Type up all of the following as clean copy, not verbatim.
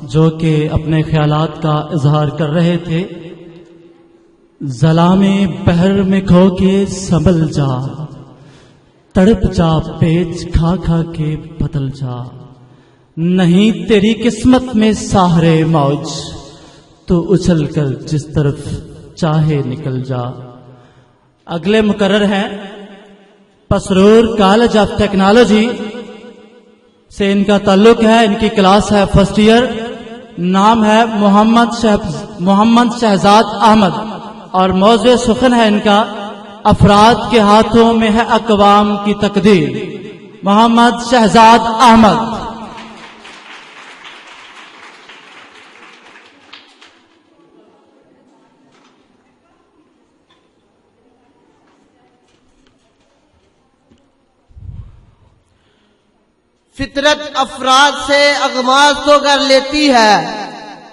جو کہ اپنے خیالات کا اظہار کر رہے تھے. ظلام بحر میں کھو کے سنبھل جا، تڑپ جا پیچ کھا کھا کے بدل جا، نہیں تیری قسمت میں ساحرے موج، تو اچھل کر جس طرف چاہے نکل جا. اگلے مقرر ہیں پسرور کالج آف ٹیکنالوجی سے ان کا تعلق ہے. ان کی کلاس ہے فرسٹ ایئر. نام ہے محمد شہزاد احمد اور موضوع سخن ہے ان کا افراد کے ہاتھوں میں ہے اقوام کی تقدیر. محمد شہزاد احمد. فطرت افراد سے اغماز تو کر لیتی ہے،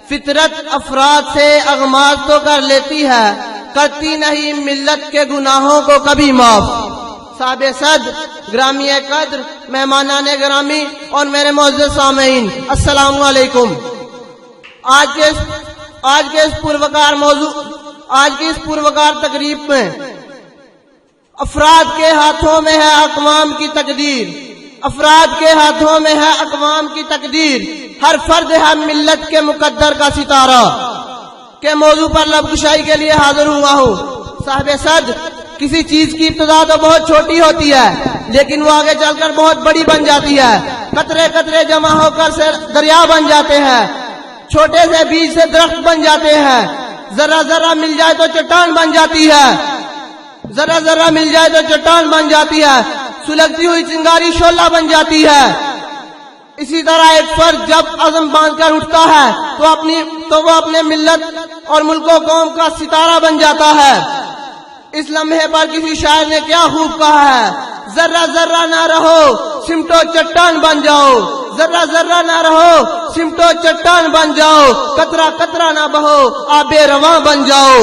فطرت افراد سے اغماز تو کر لیتی ہے، کرتی نہیں ملت کے گناہوں کو کبھی معاف. صاحب صد، گرامی قدر، مہمانان گرامی اور میرے معزز سامعین، السلام علیکم. آج کے اس پروقار تقریب میں افراد کے ہاتھوں میں ہے اقوام کی تقدیر، افراد کے ہاتھوں میں ہے اقوام کی تقدیر، ہر فرد ہے ملت کے مقدر کا ستارہ کے موضوع پر لب کشائی کے لیے حاضر ہوا ہوں. صاحب صد، کسی چیز کی ابتدا تو بہت چھوٹی ہوتی ہے لیکن وہ آگے چل کر بہت بڑی بن جاتی ہے. قطرے قطرے جمع ہو کر سے دریا بن جاتے ہیں، چھوٹے سے بیج سے درخت بن جاتے ہیں، ذرہ ذرہ مل جائے تو چٹان بن جاتی ہے، ذرہ ذرہ مل جائے تو چٹان بن جاتی ہے، سلگتی ہوئی چنگاری شعلہ بن جاتی ہے. اسی طرح ایک فرد جب عزم باندھ کر اٹھتا ہے تو وہ اپنے ملت اور ملک و قوم کا ستارہ بن جاتا ہے. اس لمحے پر کسی شاعر نے کیا خوب کہا ہے، ذرہ ذرہ نہ رہو سمٹو چٹان بن جاؤ، ذرہ ذرہ نہ رہو سمٹو چٹان بن جاؤ، قطرہ قطرہ نہ بہو آب رواں بن جاؤ.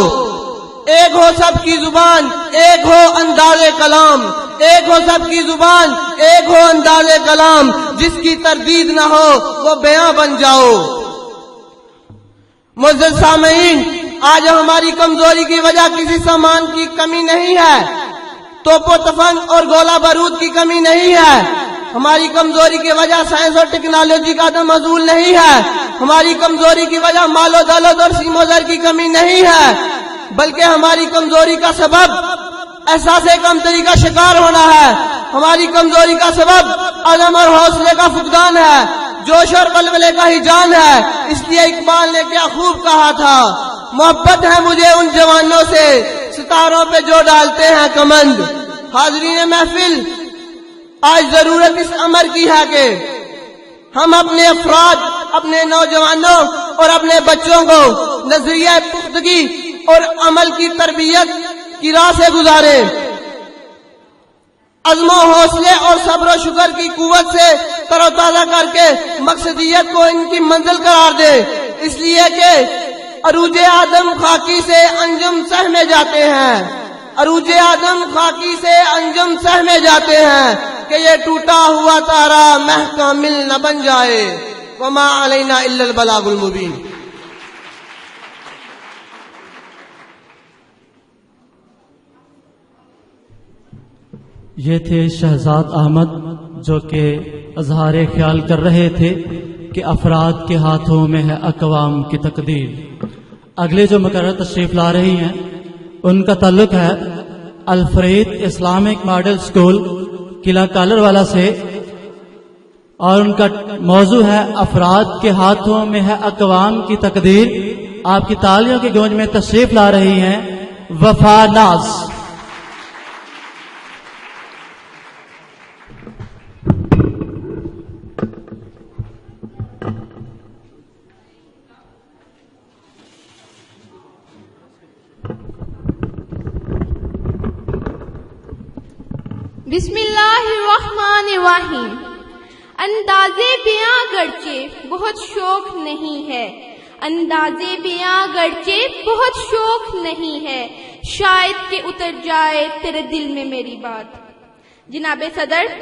ایک ہو سب کی زبان، ایک ہو انداز کلام، ایک ہو سب کی زبان، ایک ہو انداز کلام، جس کی تردید نہ ہو وہ بیاں بن جاؤ. معزز سامعین، آج ہماری کمزوری کی وجہ کسی سامان کی کمی نہیں ہے، توپ و تفنگ اور گولہ بارود کی کمی نہیں ہے. ہماری کمزوری کی وجہ سائنس اور ٹیکنالوجی کا عدم حضور نہیں ہے. ہماری کمزوری کی وجہ مال و دولت اور سیم و زر کی کمی نہیں ہے، بلکہ ہماری کمزوری کا سبب احساس کمتری کا شکار ہونا ہے. ہماری کمزوری کا سبب عزم اور حوصلے کا فقدان ہے، جوش اور بلبلے کا ہی جان ہے. اس لیے اقبال نے کیا خوب کہا تھا، محبت ہے مجھے ان جوانوں سے ستاروں پہ جو ڈالتے ہیں کمند. حاضرین محفل، آج ضرورت اس امر کی ہے کہ ہم اپنے افراد، اپنے نوجوانوں اور اپنے بچوں کو نظریہ پختگی اور عمل کی تربیت کی راہ سے گزارے، عزم و حوصلے اور صبر و شکر کی قوت سے تر و تازہ کر کے مقصدیت کو ان کی منزل قرار دے. اس لیے کہ عروج آدم خاکی سے انجم سہمے جاتے ہیں، عروج آدم خاکی سے انجم سہمے جاتے ہیں کہ یہ ٹوٹا ہوا تارا محکمل نہ بن جائے. وما علینا الا البلاغ المبین. یہ تھے شہزاد احمد جو کہ اظہار خیال کر رہے تھے کہ افراد کے ہاتھوں میں ہے اقوام کی تقدیر. اگلے جو مقرر تشریف لا رہی ہیں ان کا تعلق ہے الفرید اسلامک ماڈل اسکول قلعہ کالر والا سے، اور ان کا موضوع ہے افراد کے ہاتھوں میں ہے اقوام کی تقدیر. آپ کی تالیوں کی گونج میں تشریف لا رہی ہیں وفا ناز. بسم اللہ الرحمن الرحیم. اندازے بیاں گرچہ بہت شوق نہیں ہے، اندازے بیاں گرچہ بہت شوق نہیں ہے، شاید کہ اتر جائے تیرے دل میں میری بات. جناب صدر،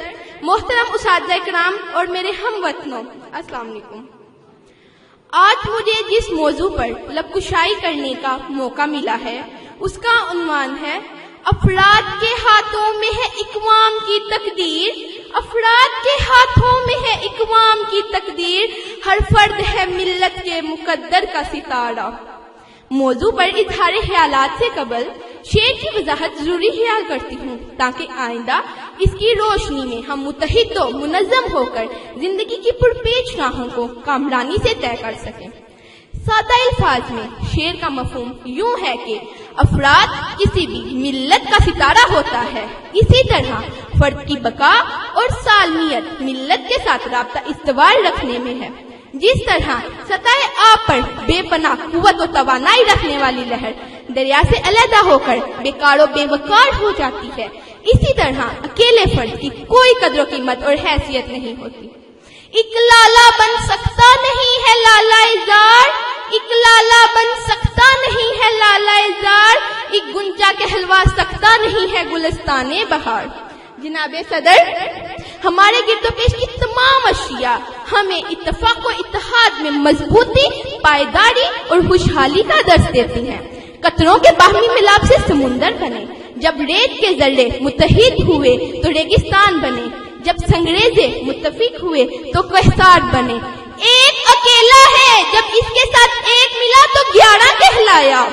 محترم اساتذہ کرام اور میرے ہم وطنوں، السلام علیکم. آج مجھے جس موضوع پر لب کشائی کرنے کا موقع ملا ہے اس کا عنوان ہے افراد کے ہاتھوں میں ہے اقوام کی تقدیر، افراد کے ہاتھوں میں ہے اقوام کی تقدیر، ہر فرد ہے ملت کے مقدر کا ستارہ۔ موضوع پر اظہار خیالات سے قبل شعر کی وضاحت ضروری خیال کرتی ہوں تاکہ آئندہ اس کی روشنی میں ہم متحد و منظم ہو کر زندگی کی پرپیچ راہوں کو کامرانی سے طے کر سکیں۔ سادہ الفاظ میں شعر کا مفہوم یوں ہے کہ افراد کسی بھی ملت کا ستارہ ہوتا ہے، اسی طرح فرد کی بقا اور سالمیت ملت کے ساتھ رابطہ استوار رکھنے میں ہے۔ جس طرح سطح آب پر بے پناہ قوت و توانائی رکھنے والی لہر دریا سے علیحدہ ہو کر بیکار و بے وقار ہو جاتی ہے، اسی طرح اکیلے فرد کی کوئی قدر و قیمت اور حیثیت نہیں ہوتی۔ ایک لالا بن سکتا نہیں ہے لالا زار، ایک لالا بن سکتا نہیں ہے لالا زار، ایک گنجا کہلوا سکتا نہیں ہے گلستان بہار۔ جناب صدر، ہمارے گرد و پیش کی تمام اشیاء ہمیں اتفاق و اتحاد میں مضبوطی، پائیداری اور خوشحالی کا درس دیتی ہیں۔ قطروں کے باہمی ملاپ سے سمندر بنے، جب ریت کے ذرے متحد ہوئے تو ریگستان بنے، جب سنگریزے متفق ہوئے تو کوہسار بنے۔ ایک اکیلا ہے، جب اس کے ساتھ ایک ملا تو 11 کہلایا۔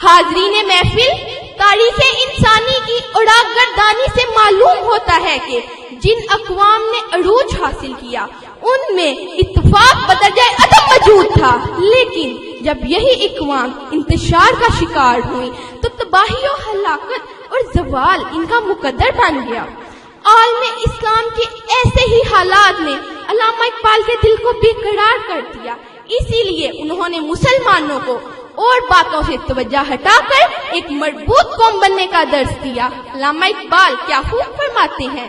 حاضرین محفل، تاریخ انسانی کی اڑاک گردانی سے معلوم ہوتا ہے کہ جن اقوام نے عروج حاصل کیا ان میں اتفاق بدرجہ عدم موجود تھا، لیکن جب یہی اقوام انتشار کا شکار ہوئی تو تباہی و ہلاکت اور زوال ان کا مقدر بن گیا۔ عالم اسلام کے ایسے ہی حالات نے علامہ اقبال کے دل کو بے قرار کر دیا، اسی لیے انہوں نے مسلمانوں کو اور باتوں سے توجہ ہٹا کر ایک مربوط قوم بننے کا درس دیا۔ علامہ اقبال کیا خوب فرماتے ہیں،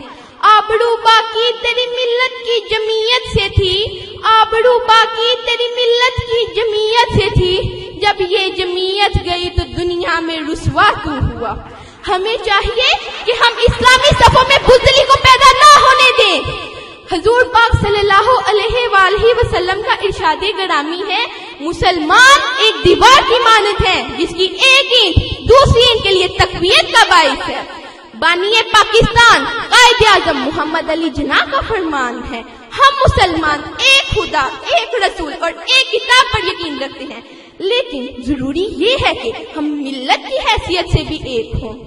آبرو باقی تیری ملت کی جمعیت سے تھی، آبرو باقی تیری ملت کی جمعیت سے تھی، جب یہ جمعیت گئی تو دنیا میں رسوا تو ہوا۔ ہمیں چاہیے کہ ہم اسلامی صفوں میں بزدلی کو پیدا نہ ہونے دیں۔ حضور پاک صلی اللہ علیہ وآلہ وسلم کا ارشاد گرامی ہے، مسلمان ایک دیوار کی مانند ہے جس کی ایک اینٹ دوسری اینٹ کے لیے تقویت کا باعث ہے۔ بانی پاکستان قائد اعظم محمد علی جناح کا فرمان ہے، ہم مسلمان ایک خدا، ایک رسول اور ایک کتاب پر یقین رکھتے ہیں، لیکن ضروری یہ ہے کہ ہم ملت کی حیثیت سے بھی ایک ہوں۔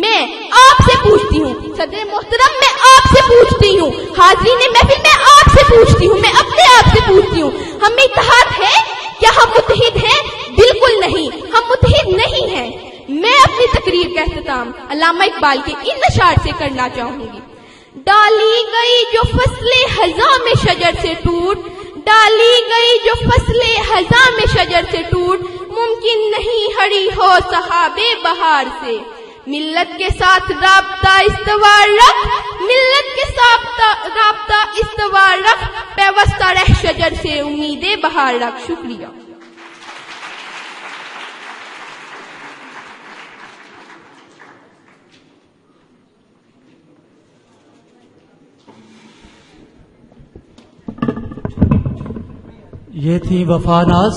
میں آپ سے پوچھتی ہوں، صدر محترم میں آپ سے پوچھتی ہوں، حاضرین محفل میں آپ سے پوچھتی ہوں، میں اپنے آپ سے پوچھتی ہوں، ہم میں اتحاد ہے؟ کیا ہم متحد ہیں؟ بالکل نہیں، ہم متحد نہیں ہیں۔ میں اپنی تقریر کا اختتام علامہ اقبال کے ان اشعار سے کرنا چاہوں گی۔ ڈالی گئی جو فصل خزاں میں شجر سے ٹوٹ، ڈالی گئی جو فصل خزاں میں شجر سے ٹوٹ، ممکن نہیں ہری ہو سحاب بہار سے۔ ملت کے ساتھ رابطہ استوار رکھ، ملت کے ساتھ رابطہ استوار رکھ، پیوستہ رہ شجر سے امید بہار رکھ۔ شکریہ۔ یہ تھی وفا ناز